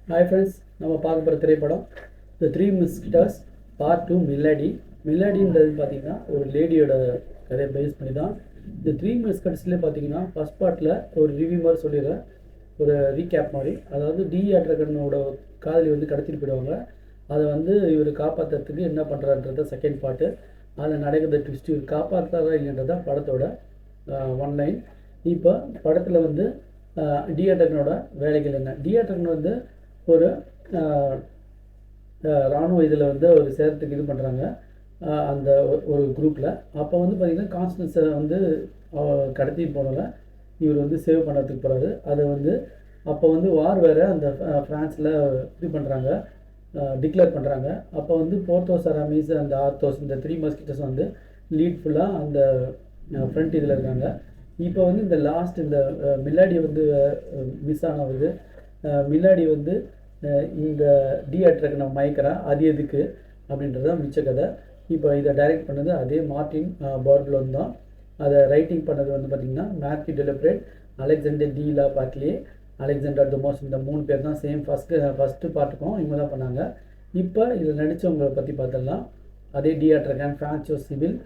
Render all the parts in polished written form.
Hi friends, நம்ம பார்க்க போகிற திரைப்படம் த த்ரீ மிஸ்கிட்டர்ஸ் பார்ட் 2 மில்லடி. மில்லடின்றது பார்த்தீங்கன்னா ஒரு லேடியோட கதையை பேஸ் பண்ணி தான். இந்த த்ரீ மிஸ்கட்ஸ்லேயே பார்த்தீங்கன்னா ஃபஸ்ட் பார்ட்டில் ஒரு ரிவ்யூ மாதிரி சொல்லிடுறேன், ஒரு ரீகேப் மாதிரி. அதாவது டி ஆட்ரகனோட காதலி வந்து கடத்திட்டு போயிடுவாங்க. அதை வந்து இவர் காப்பாற்றுறதுக்கு என்ன பண்ணுறான்றத செகண்ட் பார்ட்டு. அதில் நடக்கிற ட்விஸ்ட் இவர் காப்பாற்றுறதா இல்லைன்றதான் படத்தோட ஒன்லைன். இப்போ படத்தில் வந்து டி ஆட்ரகனோட வேலைகள் என்ன. டி ஆட்ரகன் வந்து ஒரு இராணுவ இதில் வந்து ஒரு சேர்த்துக்கு இது பண்ணுறாங்க, அந்த ஒரு குரூப்பில். அப்போ வந்து பார்த்திங்கன்னா கான்ஸ்டன்ஸை வந்து கடத்தி போனவங்க இவர் வந்து சேவ் பண்ணுறதுக்கு போகிறாரு. அதை வந்து அப்போ வந்து வார் வேறு அந்த ஃப்ரான்ஸில் இது பண்ணுறாங்க, டிக்ளேர் பண்ணுறாங்க. அப்போ வந்து போர்த்தோஸ், அரமிஸ், அந்த ஆர்த்தோஸ், இந்த த்ரீ மஸ்கிட்டர்ஸ் வந்து லீட் ஃபுல்லாக அந்த ஃப்ரண்ட் இதில் இருக்காங்க. இப்போ வந்து இந்த லாஸ்ட் இந்த மில்லாடி வந்து மிஸ் ஆனது. மில்லாடி வந்து இந்த டி ஆட்ரகனை மயக்கிறா, அது எதுக்கு அப்படின்றது தான் மிச்ச கதை. இப்போ இதை டைரக்ட் பண்ணது அதே மார்டின் பார்க்லோன் தான். அதை ரைட்டிங் பண்ணது வந்து பார்த்திங்கன்னா மேத்யூ டெலப்ரேட், அலெக்சாண்டர் டி லா பார்ட்லியே, அலெக்சாண்டர் டொமோஸ். இந்த 3 பேர் தான் சேம் ஃபஸ்ட்டு பார்ட்டுக்கும் இவங்க தான் பண்ணாங்க. இப்போ இதில் நடித்தவங்களை பற்றி பார்த்துடலாம். அதே டி ஆட்ரகன், ஃப்ரான்சோ சிவில்,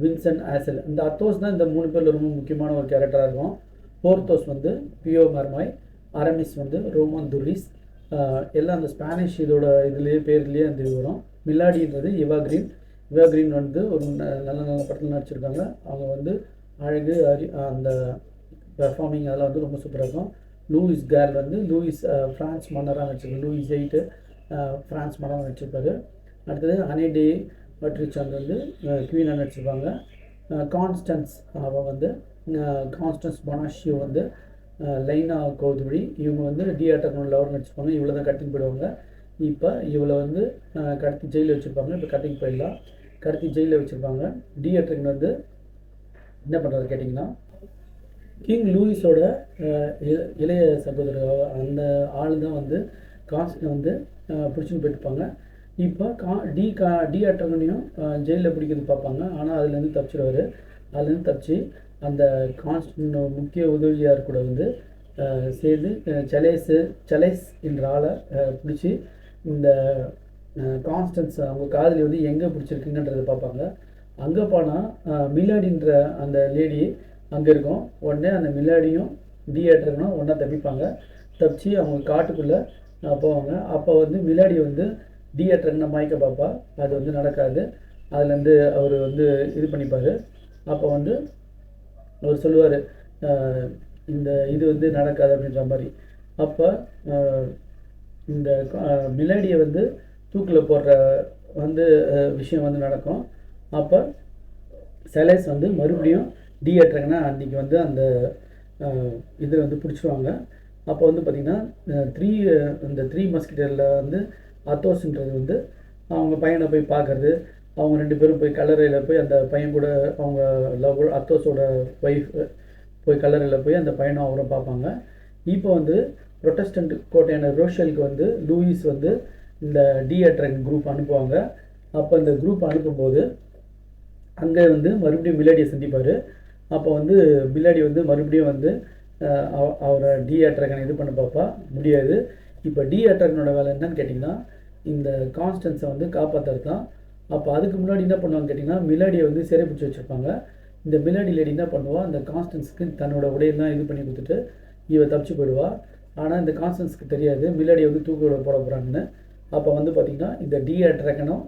வின்சென்ட் ஆசல். இந்த அத்தோஸ் தான் இந்த 3 பேரில் ரொம்ப முக்கியமான ஒரு கேரக்டராக இருக்கும். போர்த்தோஸ் வந்து பியோ மர்மாய், அரமிஸ் வந்து ரோமன் துரிஸ். எல்லாம் அந்த ஸ்பானிஷ் இதோட இதுலேயே பேர்லேயே அந்த இது வரும். மில்லாடின்றது இவா கிரீன் வந்து ஒரு நல்ல நல்ல படத்தில் நடிச்சிருக்காங்க. அவங்க வந்து அழகு அந்த பெர்ஃபார்மிங் அதெல்லாம் வந்து ரொம்ப சூப்பராக இருக்கும். லூயிஸ் கேல் வந்து லூயிஸ் ஃப்ரான்ஸ் மன்னராக நடிச்சிருக்காங்க. லூயிஸ் 8 ஃப்ரான்ஸ் மன்னராக நடிச்சிருப்பாரு. அடுத்தது அனேடே பட்ரிச்சான் வந்து குவீனாக நடிச்சிருப்பாங்க. கான்ஸ்டன்ஸ் அவள் வந்து கான்ஸ்டன்ஸ் பொனாஷியோ வந்து லைனா கௌதுரி. இவங்க வந்து டி ஆட்ரகனோட லவர் நடிச்சிருப்பாங்க. இவ்வளோ தான் கடத்தின்னு போயிடுவாங்க. இப்போ இவளை வந்து கடத்தி ஜெயிலில் வச்சுருப்பாங்க. இப்போ கடத்திக்கு போயிடலாம், கடத்தி ஜெயிலில் வச்சுருப்பாங்க. டி ஆட்ரகன் வந்து என்ன பண்ணுறது கேட்டிங்கன்னா, கிங் லூயிஸோட இளைய சகோதரர் அந்த ஆள் தான் வந்து கான்ஸ்டன் வந்து பிடிச்சின்னு போயிட்டுருப்பாங்க. இப்போ டி ஆட்ரகனையும் ஜெயிலில் பிடிக்கிறது பார்ப்பாங்க. ஆனால் அதுலேருந்து தப்பிச்சிடுவார். அதுலேருந்து தப்பிச்சு அந்த கான்ஸ்டன் முக்கிய உதவியார் கூட வந்து சேர்ந்து சலேஸ் என்ற ஆளை பிடிச்சி இந்த கான்ஸ்டன்ஸ் அவங்க காதலி வந்து எங்கே பிடிச்சிருக்குங்கன்றதை பார்ப்பாங்க. அங்கே போனால் மில்லாடின்ற அந்த லேடி அங்கே இருக்கும். உடனே அந்த மில்லாடியும் டி ஆட்ரகனும் ஒன்றா தப்பிப்பாங்க. தப்பிச்சு அவங்க காட்டுக்குள்ளே போவாங்க. அப்போ வந்து மில்லாடி வந்து டி ஆட்ரகனை மயக்க பார்ப்பா. அது வந்து நடக்காது. அதுலேருந்து அவர் வந்து இது பண்ணிப்பார். அப்போ வந்து அவர் சொல்லுவார், இந்த இது வந்து நடக்காது அப்படின்ற மாதிரி. அப்போ இந்த மில்லாடியை வந்து தூக்கில் போடுற வந்து விஷயம் வந்து நடக்கும். அப்போ செலேஸ் வந்து மறுபடியும் டி ஆட்ரகனை அன்றைக்கி வந்து அந்த இதில் வந்து பிடிச்சிருவாங்க. அப்போ வந்து பார்த்திங்கன்னா இந்த த்ரீ மஸ்கிட்டரில் வந்து அத்தோஸ்ன்றது வந்து அவங்க பையனை போய் பார்க்குறது. அவங்க 2 பேரும் போய் கல்லறையில் போய் அந்த பையன் கூட அவங்க அத்தோஸோட ஒய்ஃப் போய் கல்லறையில் போய் அந்த பையனும் அவரும் பார்ப்பாங்க. இப்போ வந்து ப்ரொட்டஸ்டன்ட் கோட்டையான ரோஷலுக்கு வந்து லூயிஸ் வந்து இந்த டி ஆட்ரகன் குரூப் அனுப்புவாங்க. அப்போ இந்த குரூப் அனுப்பும்போது அங்கே வந்து மறுபடியும் மில்லாடியை சந்திப்பார். அப்போ வந்து மில்லாடி வந்து மறுபடியும் வந்து அவரை டி ஆட்ரகனை இது பண்ண பார்ப்பா, முடியாது. இப்போ டி ஆட்ரகனோட வேலை என்னன்னு கேட்டிங்கன்னா, இந்த கான்ஸ்டன்ஸை வந்து காப்பாற்றுறது தான். அப்போ அதுக்கு முன்னாடி என்ன பண்ணுவாங்க கேட்டிங்கன்னா, மில்லாடியை வந்து சிறை பிடிச்சி வச்சுருப்பாங்க. இந்த மில்லாடி லேடி என்ன பண்ணுவாள், அந்த கான்ஸ்டன்ஸுக்கு தன்னோட உடையெல்லாம் இது பண்ணி கொடுத்துட்டு இவ தப்பிச்சு போயிடுவாள். ஆனால் இந்த கான்ஸ்டன்ஸுக்கு தெரியாது மில்லாடியை வந்து தூக்கில் போட போகிறாங்கன்னு. அப்போ வந்து பார்த்திங்கன்னா இந்த டி ஆட்ரகனும்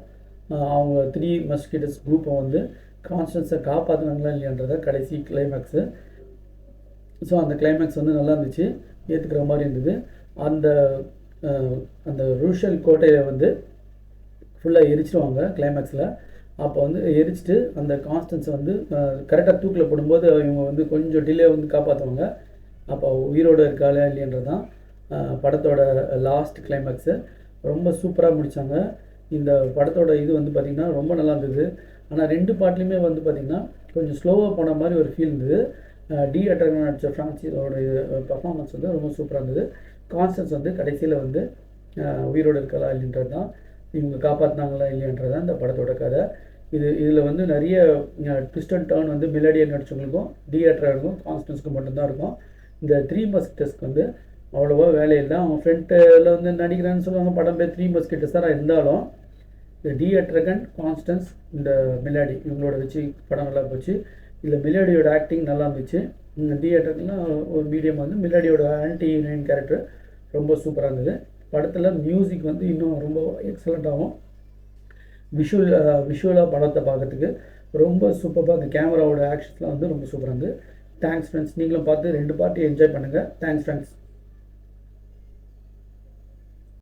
அவங்க 3 மஸ்கிட்டர்ஸ் குரூப்பை வந்து கான்ஸ்டன்ஸை காப்பாற்றினாங்களா இல்லையான்றத கடைசி கிளைமேக்ஸு. ஸோ அந்த கிளைமேக்ஸ் வந்து நல்லா இருந்துச்சு, ஏற்றுக்கிற மாதிரி இருந்தது. அந்த ரூஷல் கோட்டையை வந்து ஃபுல்லாக எரிச்சிடுவாங்க கிளைமேக்ஸில். அப்போ வந்து எரிச்சிட்டு அந்த கான்ஸ்டன்ஸை வந்து கரெக்டாக தூக்கில் போடும்போது இவங்க வந்து கொஞ்சம் டிலே வந்து காப்பாற்றுவாங்க. அப்போ உயிரோடு இருக்காளா இல்லைன்றது தான் படத்தோட லாஸ்ட் கிளைமேக்ஸு. ரொம்ப சூப்பராக முடித்தாங்க. இந்த படத்தோட இது வந்து பார்த்திங்கன்னா ரொம்ப நல்லா இருந்தது. ஆனால் 2 பார்ட்லேயுமே வந்து பார்த்திங்கன்னா கொஞ்சம் ஸ்லோவாக போன மாதிரி ஒரு ஃபீல் இருந்தது. டி ஆட்ரகன் நடித்த ஃப்ரான்சிஸோட பர்ஃபார்மன்ஸ் வந்து ரொம்ப சூப்பராக இருந்தது. கான்ஸ்டன்ஸ் வந்து கடைசியில் வந்து உயிரோடு இருக்காளா இல்லைன்றது தான், இவங்க காப்பாற்றினாங்களா இல்லையன்றது தான் இந்த படத்தோட கதை. இதில் வந்து நிறைய ட்விஸ்ட் அண்ட் டர்ன் வந்து மில்லாடியை நடிச்சவங்களுக்கும் டி ஆட்ரகனுக்கும் கான்ஸ்டன்ஸுக்கும் மட்டும்தான் இருக்கும். இந்த த்ரீ மஸ்கிட்டர்ஸ்க்கு வந்து அவ்வளோவா வேலையில்லை. அவன் ஃப்ரெண்டில் வந்து நடிக்கிறான்னு சொல்லுவாங்க. படம் பேர் த்ரீ மஸ்கெட்டர்ஸாக இருந்தாலும் இந்த டி அட்ரகன், கான்ஸ்டன்ஸ், இந்த மிலாடி இவங்களோட வச்சு படம் நல்லா போச்சு. இதில் மிலாடியோட ஆக்டிங் நல்லா இருந்துச்சு. டி அட்ரகன்லாம் ஒரு மீடியம் வந்து மிலாடியோட ஆன்டி ஹீரோயின் கேரக்டர் ரொம்ப சூப்பராக இருந்தது. படத்தில் மியூசிக் வந்து இன்னும் ரொம்ப எக்ஸலண்ட்டாகவும் விஷுவலாக படத்தை பார்க்கறதுக்கு ரொம்ப சூப்பராக அந்த கேமராவோட ஆக்ஷன்ஸ்லாம் வந்து ரொம்ப சூப்பராக இருந்தது. Thanks friends. நீங்களும் பார்த்து 2 பார்ட்டி என்ஜாய் பண்ணுங்கள். Thanks friends.